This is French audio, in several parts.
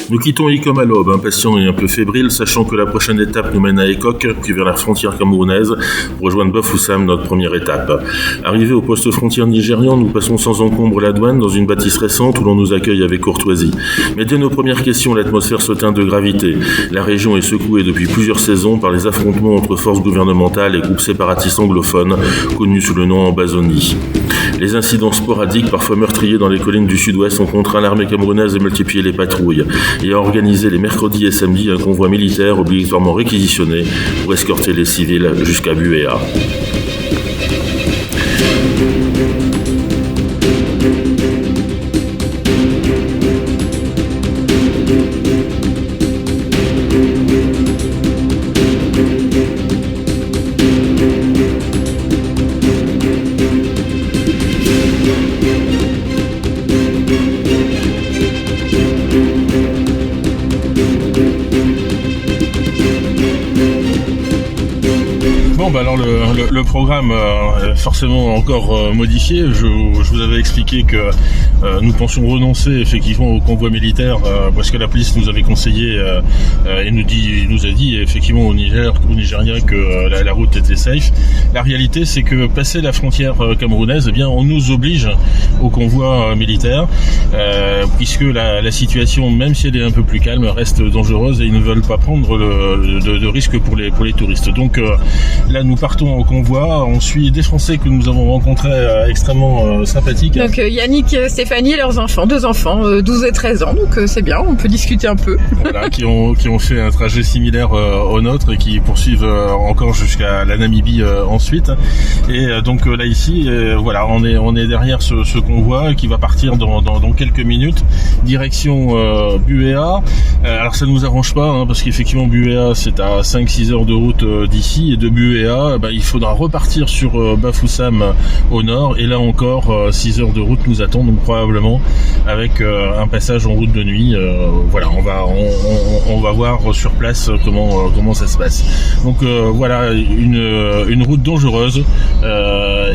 Nous quittons Icom à l'aube, impatients et un peu fébriles, sachant que la prochaine étape nous mène à Ekok, puis vers la frontière camerounaise, pour rejoindre Bafoussam, notre première étape. Arrivés au poste frontière nigérian, nous passons sans encombre la douane dans une bâtisse récente où l'on nous accueille avec courtoisie. Mais dès nos premières questions, l'atmosphère se teint de gravité. La région est secouée depuis plusieurs saisons par les affrontements entre forces gouvernementales et groupes séparatistes anglophones, connus sous le nom Ambazonie. Les incidents sporadiques, parfois meurtriers dans les collines du sud-ouest, ont contraint l'armée camerounaise à multiplier les patrouilles et à organiser les mercredis et samedis un convoi militaire obligatoirement réquisitionné pour escorter les civils jusqu'à Buéa. Alors le programme forcément encore modifié. Je vous avais expliqué que nous pensions renoncer effectivement au convoi militaire parce que la police nous avait conseillé et nous a dit effectivement aux Nigériens que la route était safe. La réalité, c'est que passer la frontière camerounaise, eh bien on nous oblige au convoi militaire puisque la situation, même si elle est un peu plus calme, reste dangereuse et ils ne veulent pas prendre de risques pour les touristes. Donc là, nous partons en convoi. On suit des Français que nous avons rencontrés extrêmement sympathiques. Donc Yannick et Stéphanie et leurs enfants, 2 enfants, 12 et 13 ans. Donc c'est bien, on peut discuter un peu. Voilà, qui ont fait un trajet similaire au nôtre et qui poursuivent encore jusqu'à la Namibie ensuite. Et donc là ici, voilà, on est derrière ce convoi qui va partir dans quelques minutes, direction Buéa. Alors ça ne nous arrange pas parce qu'effectivement Buéa c'est à 5-6 heures de route d'ici, et de Buéa il faudra repartir sur Bafoussam au nord, et là encore 6 heures de route nous attendent, donc probablement avec un passage en route de nuit. Voilà, on va voir sur place comment ça se passe. Donc voilà, une route dangereuse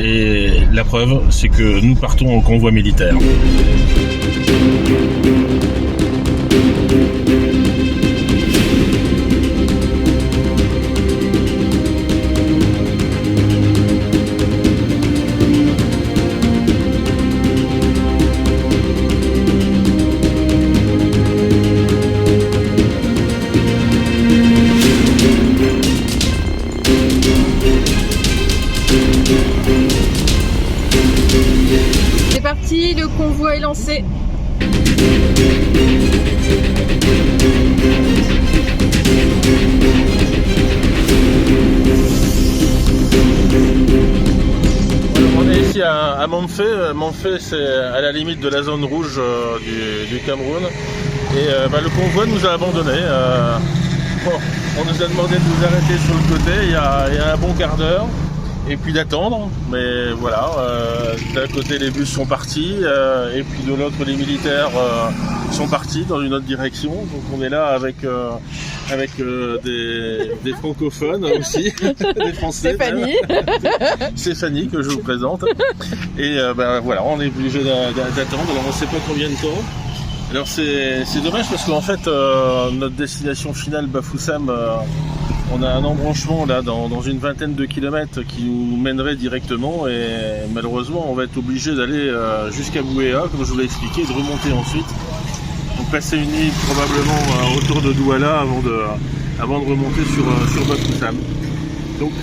et la preuve c'est que nous partons en convoi militaire. C'est parti, le convoi est lancé. On est ici à Mamfé. Mamfé, c'est à la limite de la zone rouge du Cameroun. Et le convoi nous a abandonnés. On nous a demandé de nous arrêter sur le côté il y a un bon quart d'heure. Et puis d'attendre, mais voilà, d'un côté les bus sont partis, et puis de l'autre les militaires sont partis dans une autre direction. Donc on est là avec des francophones aussi, des Français. Stéphanie. Stéphanie que je vous présente. Et voilà, on est obligé d'attendre, alors on ne sait pas combien de temps. Alors c'est dommage parce qu'en fait notre destination finale Bafoussam, on a un embranchement là dans une vingtaine de kilomètres qui nous mènerait directement, et malheureusement on va être obligé d'aller jusqu'à Buéa, comme je vous l'ai expliqué, et de remonter ensuite. Donc passer une nuit probablement autour de Douala avant de remonter sur Bafoussam. Donc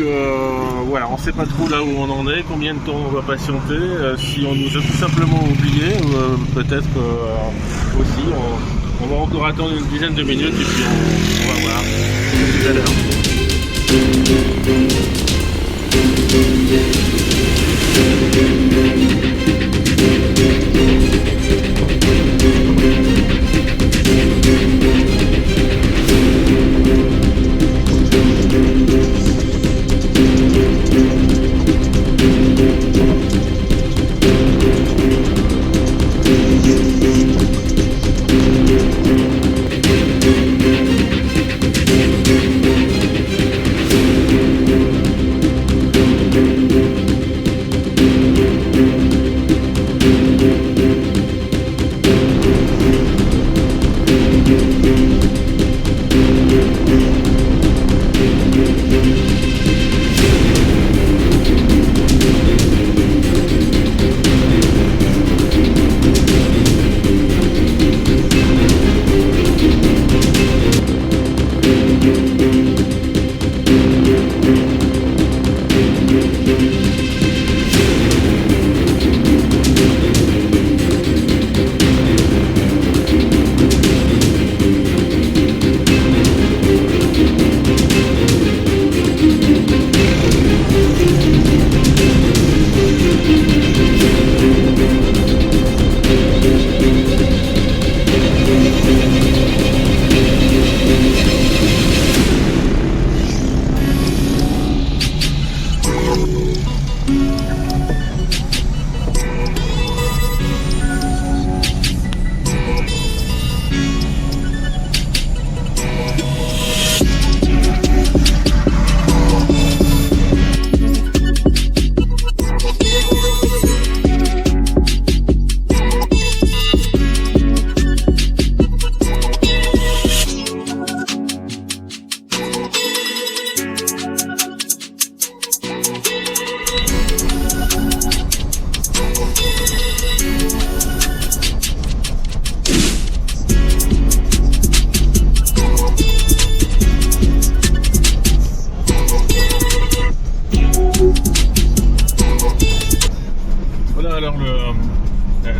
voilà, on ne sait pas trop là où on en est, combien de temps on va patienter, si on nous a tout simplement oublié, peut-être aussi. On va encore attendre une dizaine de minutes et puis on va voir. À tout à l'heure.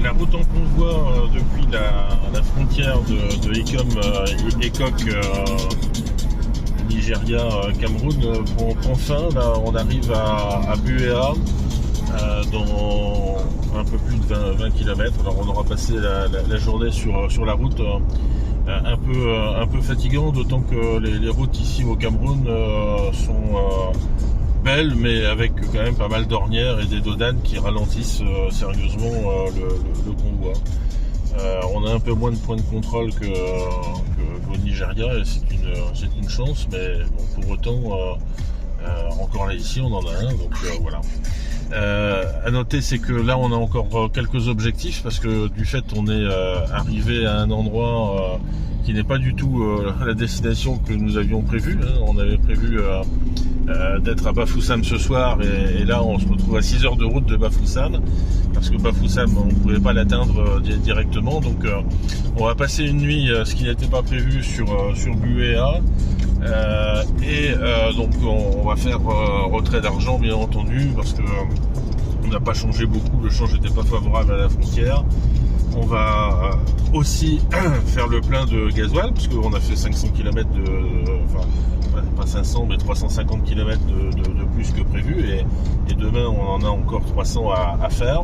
La route en convoi depuis la frontière de Ekok, Nigeria, Cameroun prend fin. Là, on arrive à Buea dans un peu plus de 20 km. Alors on aura passé la journée sur la route un peu fatigant, d'autant que les routes ici au Cameroun sont belle, mais avec quand même pas mal d'ornières et des dodanes qui ralentissent sérieusement le convoi. On a un peu moins de points de contrôle qu'au Nigeria, et c'est une chance, mais bon, pour autant, encore là ici on en a un, donc voilà. À noter, c'est que là on a encore quelques objectifs, parce que du fait on est arrivé à un endroit qui n'est pas du tout la destination que nous avions prévue. On avait prévu d'être à Bafoussam ce soir, et là on se retrouve à 6 heures de route de Bafoussam, parce que Bafoussam on ne pouvait pas l'atteindre directement, donc on va passer une nuit, ce qui n'était pas prévu, sur Buea, donc on va faire retrait d'argent bien entendu, parce que on n'a pas changé beaucoup, le change n'était pas favorable à la frontière. On va aussi faire le plein de gasoil, parce qu'on a fait 500 km enfin pas 500 mais 350 km de plus que prévu, et demain on en a encore 300 à faire.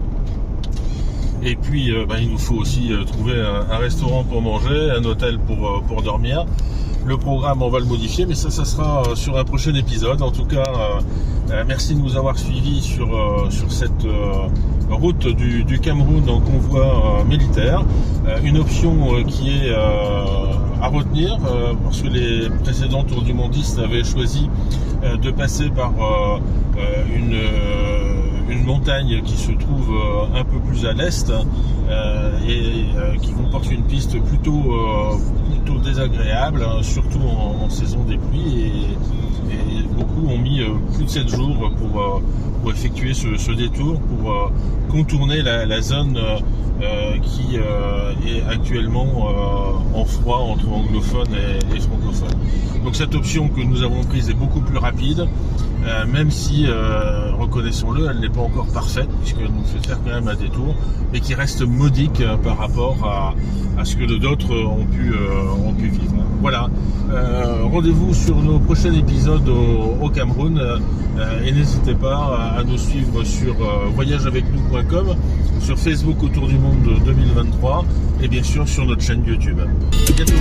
Et puis il nous faut aussi trouver un restaurant pour manger, un hôtel pour dormir. Le programme on va le modifier, mais ça sera sur un prochain épisode. En tout cas, merci de nous avoir suivis sur cette route du Cameroun en convoi militaire. Une option qui est à retenir, parce que les précédents tours du mondistes avaient choisi de passer par une montagne qui se trouve un peu plus à l'est, et qui comporte une piste plutôt désagréable, surtout en saison des pluies, et beaucoup ont mis plus de 7 jours pour effectuer ce détour, pour contourner la zone qui est actuellement en froid entre anglophones et francophones. Donc cette option que nous avons prise est beaucoup plus rapide, même si, reconnaissons-le, elle n'est pas encore parfaite, puisqu'elle nous fait faire quand même un détour, mais qui reste modique par rapport à ce que d'autres ont pu vivre. Voilà, rendez-vous sur nos prochains épisodes au Cameroun, et n'hésitez pas à nous suivre sur voyageavecnous.com, sur Facebook Autour du Monde 2023, et bien sûr sur notre chaîne YouTube. À bientôt.